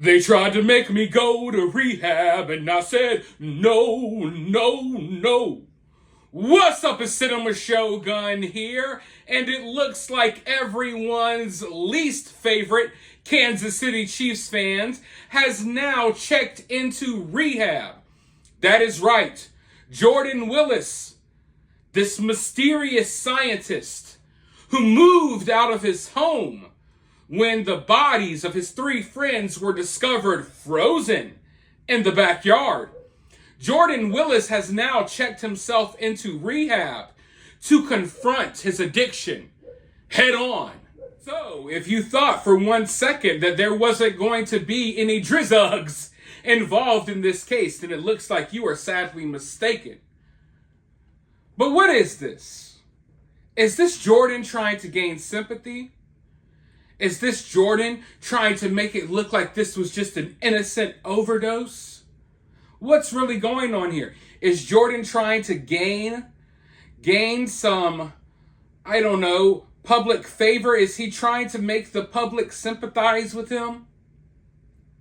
They tried to make me go to rehab, and I said, no, no, no. What's up, it's cinemashogun here, and it looks like everyone's least favorite Kansas City Chiefs fans has now checked into rehab. That is right. Jordan Willis, this mysterious scientist who moved out of his home when the bodies of his three friends were discovered frozen in the backyard. Jordan Willis has now checked himself into rehab to confront his addiction head on. So, if you thought for 1 second that there wasn't going to be any drizzugs involved in this case, then it looks like you are sadly mistaken. But what is this? Is this Jordan trying to gain sympathy? Is this Jordan trying to make it look like this was just an innocent overdose? What's really going on here? Is Jordan trying to gain some, I don't know, public favor? Is he trying to make the public sympathize with him?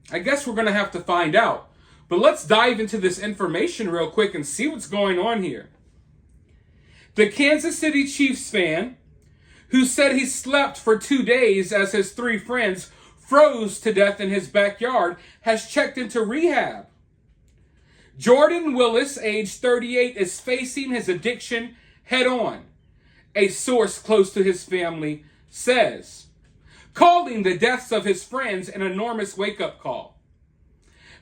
I guess we're going to have to find out. But let's dive into this information real quick and see what's going on here. The Kansas City Chiefs fan who said he slept for 2 days as his three friends froze to death in his backyard, has checked into rehab. Jordan Willis, age 38, is facing his addiction head on, a source close to his family says, calling the deaths of his friends an enormous wake-up call.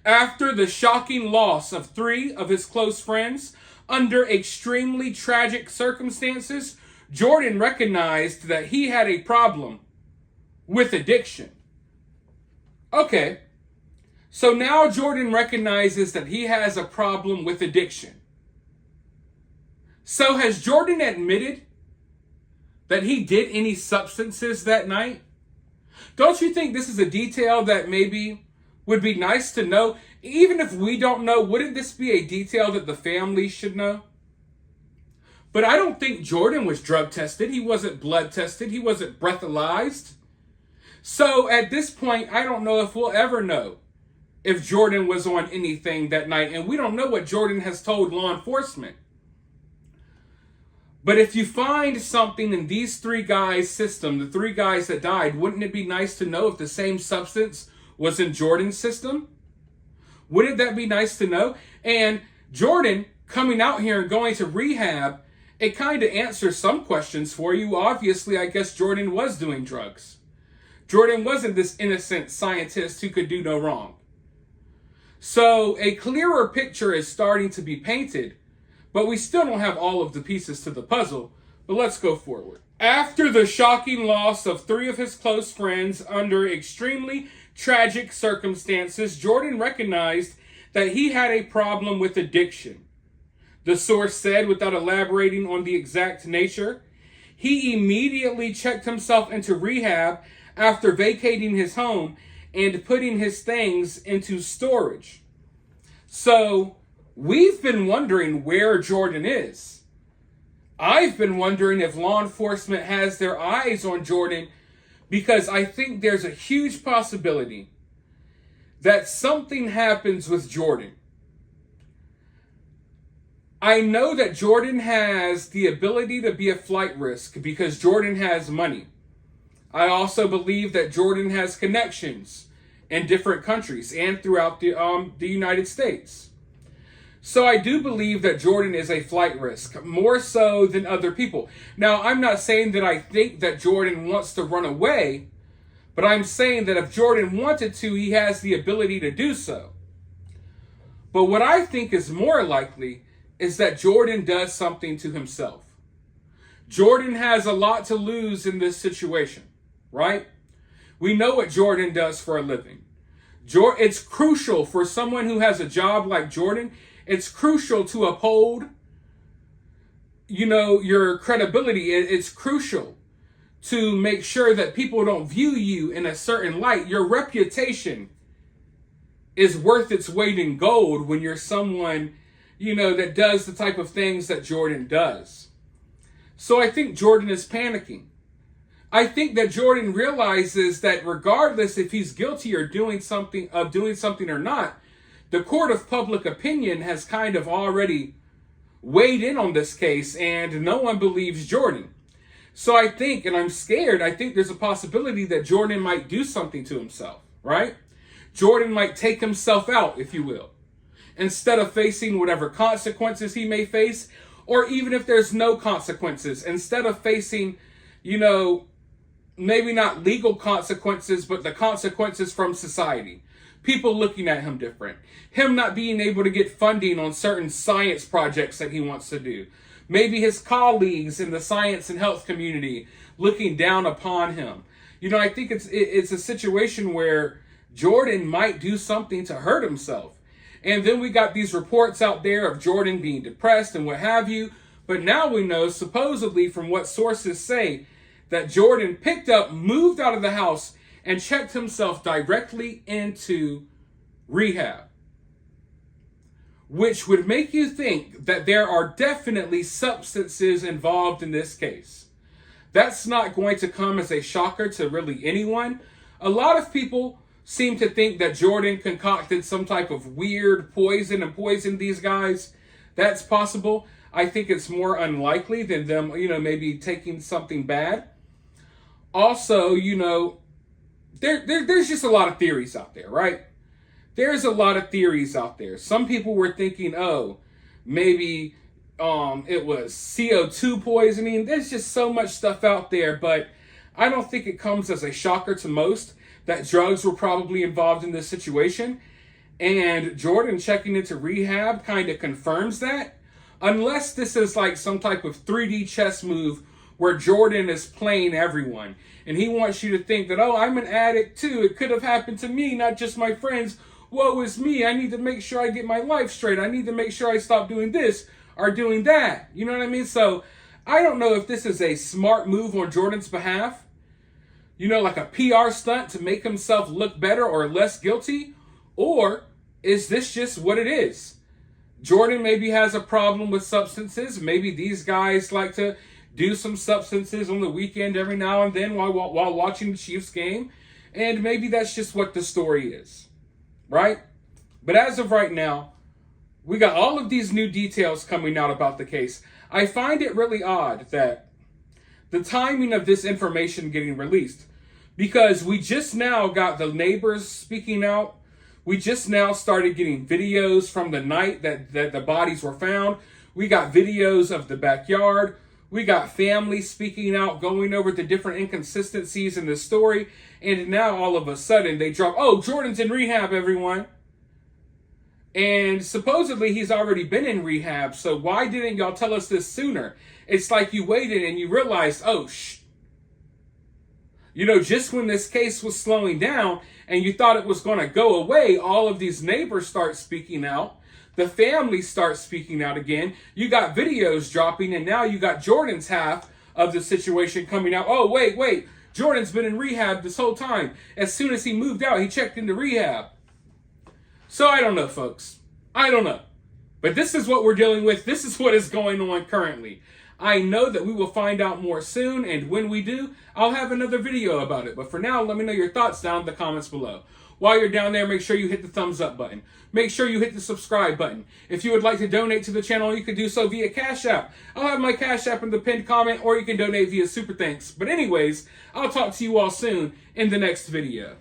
After the shocking loss of 3 of his close friends under extremely tragic circumstances, Jordan recognized that he had a problem with addiction. Okay, so now Jordan recognizes that he has a problem with addiction. So has Jordan admitted that he did any substances that night? Don't you think this is a detail that maybe would be nice to know? Even if we don't know, wouldn't this be a detail that the family should know? But I don't think Jordan was drug tested. He wasn't blood tested. He wasn't breathalyzed. So at this point, I don't know if we'll ever know if Jordan was on anything that night. And we don't know what Jordan has told law enforcement. But if you find something in these 3 guys' system, the 3 guys that died, wouldn't it be nice to know if the same substance was in Jordan's system? Wouldn't that be nice to know? And Jordan coming out here and going to rehab, it kind of answers some questions for you. Obviously, I guess Jordan was doing drugs. Jordan wasn't this innocent scientist who could do no wrong. So a clearer picture is starting to be painted, but we still don't have all of the pieces to the puzzle. But let's go forward. After the shocking loss of 3 of his close friends under extremely tragic circumstances, Jordan recognized that he had a problem with addiction. The source said, without elaborating on the exact nature, he immediately checked himself into rehab after vacating his home and putting his things into storage. So, we've been wondering where Jordan is. I've been wondering if law enforcement has their eyes on Jordan, because I think there's a huge possibility that something happens with Jordan. I know that Jordan has the ability to be a flight risk because Jordan has money. I also believe that Jordan has connections in different countries and throughout the United States. So I do believe that Jordan is a flight risk, more so than other people. Now, I'm not saying that I think that Jordan wants to run away, but I'm saying that if Jordan wanted to, he has the ability to do so. But what I think is more likely is that Jordan does something to himself. Jordan has a lot to lose in this situation, right? We know what Jordan does for a living. It's crucial for someone who has a job like Jordan. It's crucial to uphold, your credibility. It's crucial to make sure that people don't view you in a certain light. Your reputation is worth its weight in gold when you're someone that does the type of things that Jordan does. So I think Jordan is panicking. I think that Jordan realizes that regardless if he's guilty or doing something or not, the court of public opinion has kind of already weighed in on this case, and no one believes Jordan. So I think, and I'm scared, I think there's a possibility that Jordan might do something to himself, right? Jordan might take himself out, if you will, instead of facing whatever consequences he may face, or even if there's no consequences, instead of facing, maybe not legal consequences, but the consequences from society. People looking at him different. Him not being able to get funding on certain science projects that he wants to do. Maybe his colleagues in the science and health community looking down upon him. I think it's a situation where Jordan might do something to hurt himself. And then we got these reports out there of Jordan being depressed and what have you. But now we know, supposedly from what sources say, that Jordan picked up, moved out of the house, and checked himself directly into rehab. Which would make you think that there are definitely substances involved in this case. That's not going to come as a shocker to really anyone. A lot of people seem to think that Jordan concocted some type of weird poison and poisoned these guys. That's possible. I think it's more unlikely than them, maybe taking something bad. Also, there's just a lot of theories out there, right? There's a lot of theories out there. Some people were thinking, maybe it was CO2 poisoning. There's just so much stuff out there, but I don't think it comes as a shocker to most that drugs were probably involved in this situation. And Jordan checking into rehab kind of confirms that. Unless this is like some type of 3D chess move where Jordan is playing everyone. And he wants you to think that, I'm an addict too. It could have happened to me, not just my friends. Woe is me. I need to make sure I get my life straight. I need to make sure I stop doing this or doing that. You know what I mean? So I don't know if this is a smart move on Jordan's behalf. Like a PR stunt to make himself look better or less guilty. Or is this just what it is? Jordan maybe has a problem with substances. Maybe these guys like to do some substances on the weekend every now and then while watching the Chiefs game. And maybe that's just what the story is, right? But as of right now, we got all of these new details coming out about the case. I find it really odd that the timing of this information getting released, because we just now got the neighbors speaking out. We just now started getting videos from the night that the bodies were found. We got videos of the backyard. We got family speaking out, going over the different inconsistencies in the story. And now all of a sudden they drop, Jordan's in rehab, everyone. And supposedly he's already been in rehab. So why didn't y'all tell us this sooner? It's like you waited and you realized, just when this case was slowing down and you thought it was going to go away, all of these neighbors start speaking out. The family starts speaking out again. You got videos dropping, and now you got Jordan's half of the situation coming out. Oh, wait. Jordan's been in rehab this whole time. As soon as he moved out, he checked into rehab. So I don't know, folks. I don't know. But this is what we're dealing with. This is what is going on currently. I know that we will find out more soon, and when we do, I'll have another video about it. But for now, let me know your thoughts down in the comments below. While you're down there, make sure you hit the thumbs up button. Make sure you hit the subscribe button. If you would like to donate to the channel, you can do so via CashApp. I'll have my CashApp in the pinned comment, or you can donate via Super Thanks. But anyways, I'll talk to you all soon in the next video.